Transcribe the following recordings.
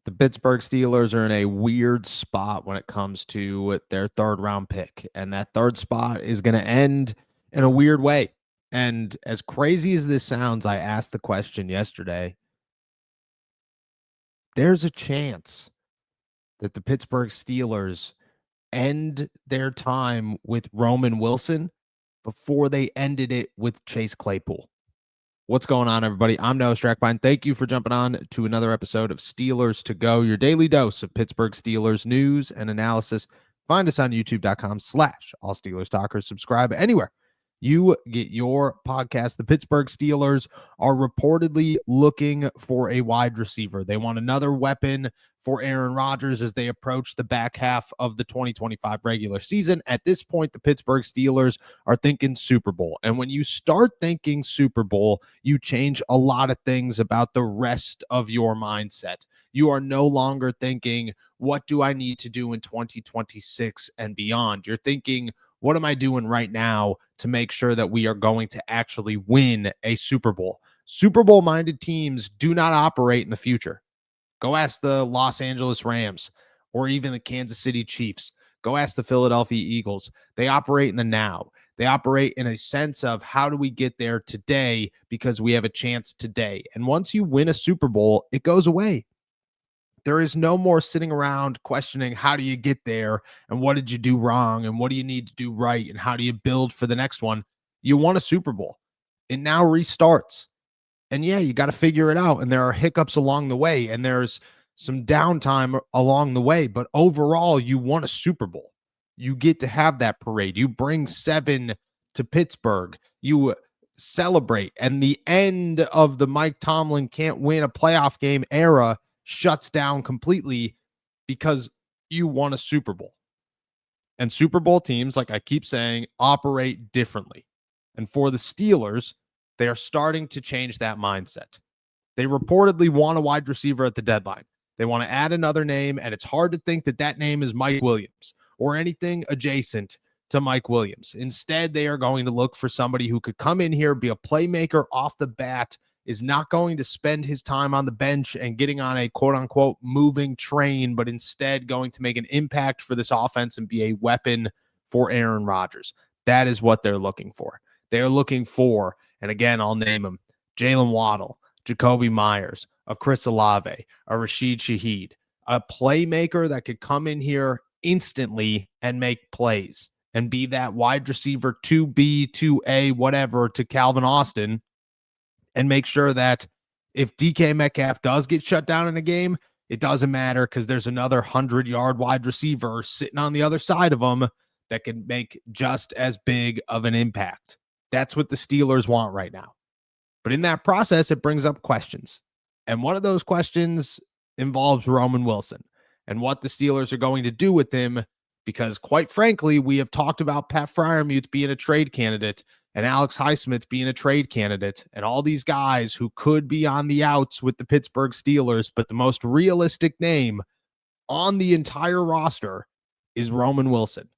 The Pittsburgh Steelers are in a weird spot when it comes to their third round pick, and that third spot is going to end in a weird way. And as crazy as this sounds, I asked the question yesterday. There's a chance that the Pittsburgh Steelers end their time with Roman Wilson before they ended it with Chase Claypool. What's going on, everybody? I'm Noah Strackbine. Thank you for jumping on to another episode of Steelers to Go, your daily dose of Pittsburgh Steelers news and analysis. Find us on youtube.com/allsteelerstalkers. Subscribe anywhere you get your podcast. The Pittsburgh Steelers are reportedly looking for a wide receiver. They want another weapon for Aaron Rodgers as they approach the back half of the 2025 regular season. At this point, the Pittsburgh Steelers are thinking Super Bowl. And when you start thinking Super Bowl, you change a lot of things about the rest of your mindset. You are no longer thinking, what do I need to do in 2026 and beyond? You're thinking, what am I doing right now to make sure that we are going to actually win a Super Bowl? Super Bowl-minded teams do not operate in the future. Go ask the Los Angeles Rams or even the Kansas City Chiefs. Go ask the Philadelphia Eagles. They operate in the now. They operate in a sense of how do we get there today because we have a chance today. And once you win a Super Bowl, it goes away. There is no more sitting around questioning how do you get there and what did you do wrong and what do you need to do right and how do you build for the next one. You won a Super Bowl. It now restarts. And yeah, you got to figure it out. And there are hiccups along the way. And there's some downtime along the way. But overall, you won a Super Bowl. You get to have that parade. You bring 7 to Pittsburgh. You celebrate. And the end of the Mike Tomlin can't win a playoff game era shuts down completely because you won a Super Bowl. And Super Bowl teams, like I keep saying, operate differently. And for the Steelers, they are starting to change that mindset. They reportedly want a wide receiver at the deadline. They want to add another name, and it's hard to think that that name is Mike Williams or anything adjacent to Mike Williams. Instead, they are going to look for somebody who could come in here, be a playmaker off the bat, is not going to spend his time on the bench and getting on a quote-unquote moving train, but instead going to make an impact for this offense and be a weapon for Aaron Rodgers. That is what they're looking for. They're looking for, and again, I'll name them, Jalen Waddle, Jacoby Myers, a Chris Olave, a Rashid Shaheed, a playmaker that could come in here instantly and make plays and be that wide receiver 2B, 2A, whatever to Calvin Austin and make sure that if DK Metcalf does get shut down in a game, it doesn't matter because there's another 100-yard wide receiver sitting on the other side of him that can make just as big of an impact. That's what the Steelers want right now. But in that process, it brings up questions. And one of those questions involves Roman Wilson and what the Steelers are going to do with him because, quite frankly, we have talked about Pat Freiermuth being a trade candidate and Alex Highsmith being a trade candidate and all these guys who could be on the outs with the Pittsburgh Steelers, but the most realistic name on the entire roster is Roman Wilson.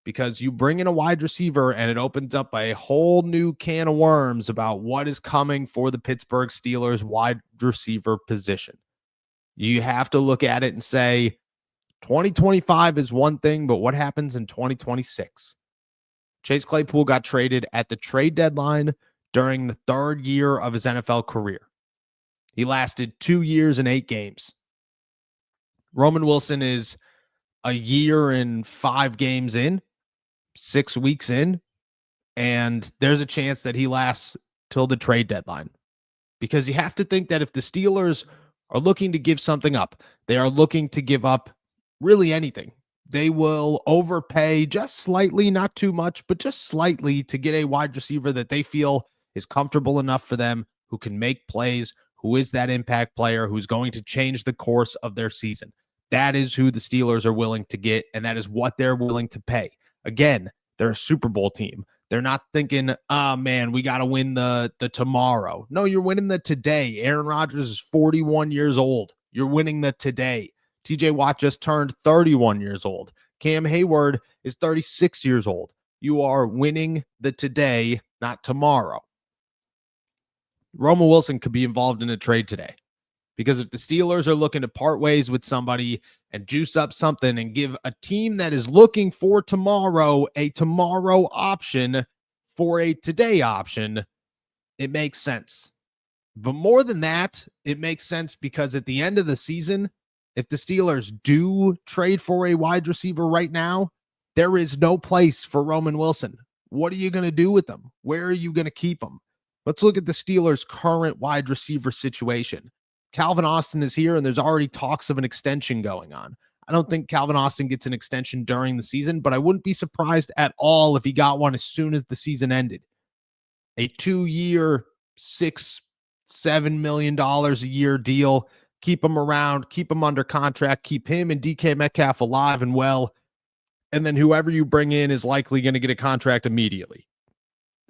Because you bring in a wide receiver and it opens up a whole new can of worms about what is coming for the Pittsburgh Steelers wide receiver position. You have to look at it and say, 2025 is one thing, but what happens in 2026? Chase Claypool got traded at the trade deadline during the 3rd year of his NFL career. He lasted 2 years and 8 games. Roman Wilson is a year and 5 games in. 6 weeks in, and there's a chance that he lasts till the trade deadline. Because you have to think that if the Steelers are looking to give something up, they are looking to give up really anything. They will overpay just slightly, not too much, but just slightly to get a wide receiver that they feel is comfortable enough for them, who can make plays, who is that impact player, who's going to change the course of their season. That is who the Steelers are willing to get, and that is what they're willing to pay. Again, they're a Super Bowl team. They're not thinking, oh, man, we got to win the tomorrow. No, you're winning the today. Aaron Rodgers is 41 years old. You're winning the today. TJ Watt just turned 31 years old. Cam Hayward is 36 years old. You are winning the today, not tomorrow. Roman Wilson could be involved in a trade today. Because if the Steelers are looking to part ways with somebody and juice up something and give a team that is looking for tomorrow a tomorrow option for a today option, it makes sense. But more than that, it makes sense because at the end of the season, if the Steelers do trade for a wide receiver right now, there is no place for Roman Wilson. What are you going to do with them? Where are you going to keep them? Let's look at the Steelers' current wide receiver situation. Calvin Austin is here, and there's already talks of an extension going on. I don't think Calvin Austin gets an extension during the season, but I wouldn't be surprised at all if he got one as soon as the season ended. A 2-year, $6-7 million a year deal. Keep him around, keep him under contract, keep him and DK Metcalf alive and well. And then whoever you bring in is likely going to get a contract immediately.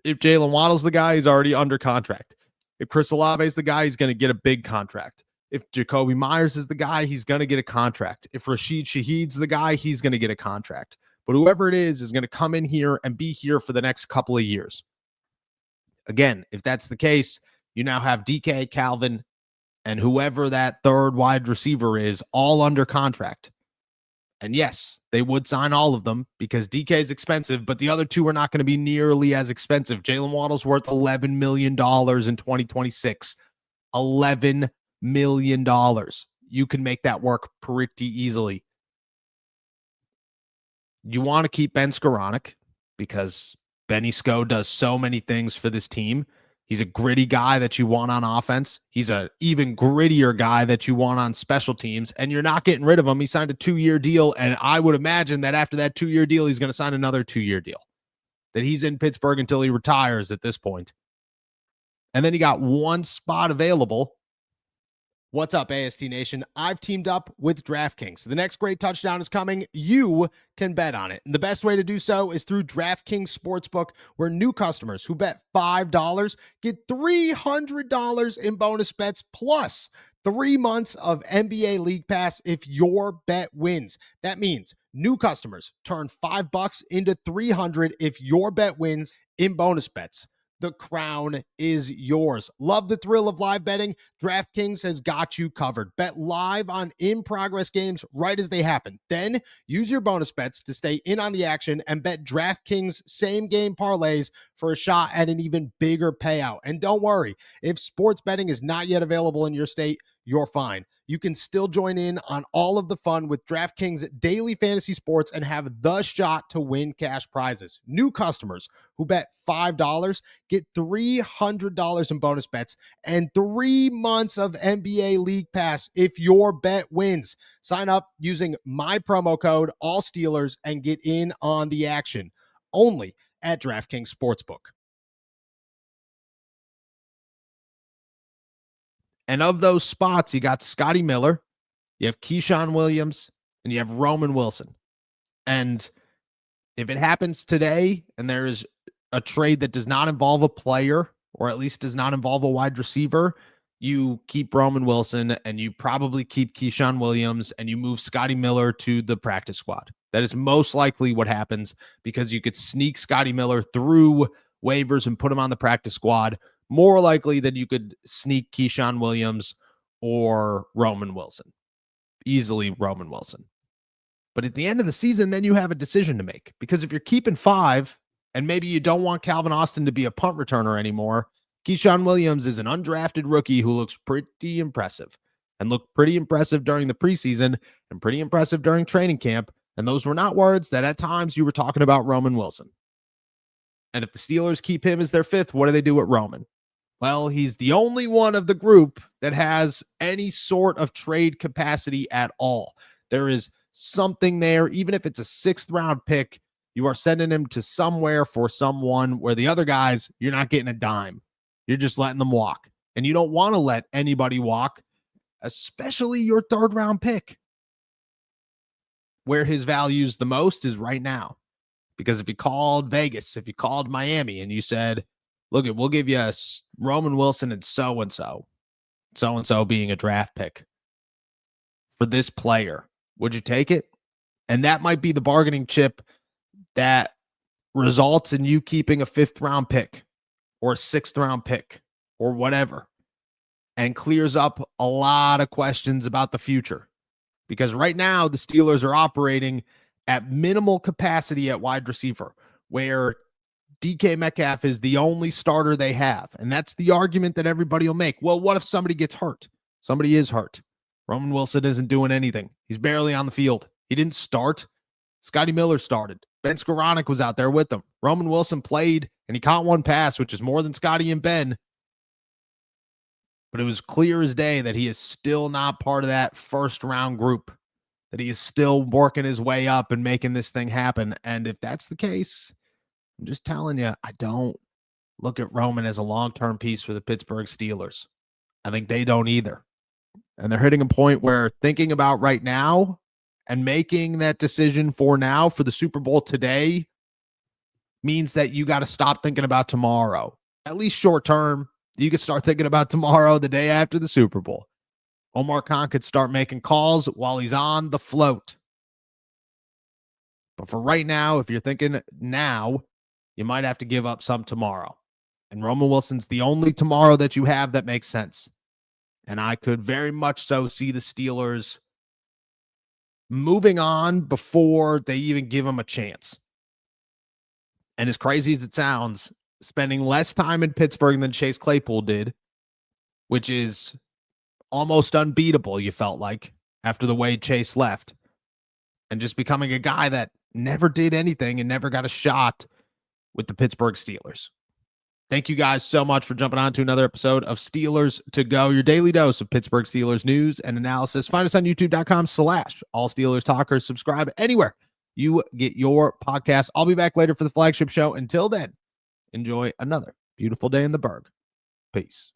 If Jalen Waddle's the guy, he's already under contract. If Chris Olave is the guy, he's going to get a big contract. If Jacoby Myers is the guy, he's going to get a contract. If Rashid Shaheed's the guy, he's going to get a contract. But whoever it is going to come in here and be here for the next couple of years. Again, if that's the case, you now have DK, Calvin, and whoever that third wide receiver is all under contract. And yes, they would sign all of them because DK is expensive, but the other two are not going to be nearly as expensive. Jalen Waddle's worth $11 million in 2026. $11 million. You can make that work pretty easily. You want to keep Ben Skoranek because Benny Sko does so many things for this team. He's a gritty guy that you want on offense. He's an even grittier guy that you want on special teams, and you're not getting rid of him. He signed a 2-year deal, and I would imagine that after that 2-year deal, he's going to sign another 2-year deal, that he's in Pittsburgh until he retires at this point. And then you got one spot available. What's up, AST Nation? I've teamed up with DraftKings. The next great touchdown is coming. You can bet on it. And the best way to do so is through DraftKings Sportsbook, where new customers who bet $5 get $300 in bonus bets plus 3 months of NBA League Pass if your bet wins. That means new customers turn $5 into $300 if your bet wins in bonus bets. The crown is yours. Love the thrill of live betting? DraftKings has got you covered. Bet live on in-progress games right as they happen. Then use your bonus bets to stay in on the action and bet DraftKings same-game parlays for a shot at an even bigger payout. And don't worry, if sports betting is not yet available in your state, you're fine. You can still join in on all of the fun with DraftKings daily fantasy sports and have the shot to win cash prizes. New customers who bet $5 get $300 in bonus bets and 3 months of NBA League Pass if your bet wins. Sign up using my promo code ALLSteelers and get in on the action. Only at DraftKings Sportsbook. And of those spots, you got Scotty Miller, you have Keyshawn Williams, and you have Roman Wilson. And if it happens today and there is a trade that does not involve a player, or at least does not involve a wide receiver, you keep Roman Wilson and you probably keep Keyshawn Williams and you move Scotty Miller to the practice squad. That is most likely what happens because you could sneak Scotty Miller through waivers and put him on the practice squad more likely than you could sneak Keyshawn Williams or Roman Wilson. Easily Roman Wilson. But at the end of the season, then you have a decision to make. Because if you're keeping 5 and maybe you don't want Calvin Austin to be a punt returner anymore, Keyshawn Williams is an undrafted rookie who looks pretty impressive and looked pretty impressive during the preseason and pretty impressive during training camp. And those were not words that at times you were talking about Roman Wilson. And if the Steelers keep him as their 5th, what do they do with Roman? Well, he's the only one of the group that has any sort of trade capacity at all. There is something there, even if it's a 6th round pick, you are sending him to somewhere for someone where the other guys, you're not getting a dime. You're just letting them walk. And you don't want to let anybody walk, especially your 3rd round pick. Where his value's the most is right now. Because if you called Vegas, if you called Miami and you said, look, we'll give you a Roman Wilson and so-and-so being a draft pick for this player, would you take it? And that might be the bargaining chip that results in you keeping a 5th round pick or a 6th round pick or whatever. and clears up a lot of questions about the future. Because right now, the Steelers are operating at minimal capacity at wide receiver, where DK Metcalf is the only starter they have. And that's the argument that everybody will make. Well, what if somebody gets hurt? Somebody is hurt. Roman Wilson isn't doing anything. He's barely on the field. He didn't start. Scotty Miller started. Ben Skoranek was out there with them. Roman Wilson played, and he caught one pass, which is more than Scotty and Ben. But it was clear as day that he is still not part of that first-round group, that he is still working his way up and making this thing happen. And if that's the case, I'm just telling you, I don't look at Roman as a long-term piece for the Pittsburgh Steelers. I think they don't either. And they're hitting a point where thinking about right now and making that decision for now for the Super Bowl today means that you got to stop thinking about tomorrow. At least short term, you can start thinking about tomorrow, the day after the Super Bowl. Omar Khan could start making calls while he's on the float. But for right now, if you're thinking now, you might have to give up some tomorrow. And Roman Wilson's the only tomorrow that you have that makes sense. And I could very much so see the Steelers moving on before they even give him a chance. And as crazy as it sounds, spending less time in Pittsburgh than Chase Claypool did, which is almost unbeatable, you felt like, after the way Chase left, and just becoming a guy that never did anything and never got a shot with the Pittsburgh Steelers. Thank you guys so much for jumping on to another episode of Steelers to Go, your daily dose of Pittsburgh Steelers news and analysis. Find us on youtube.com/All Steelers Talkers. Subscribe anywhere you get your podcast. I'll be back later for the flagship show. Until then, enjoy another beautiful day in the Berg. Peace.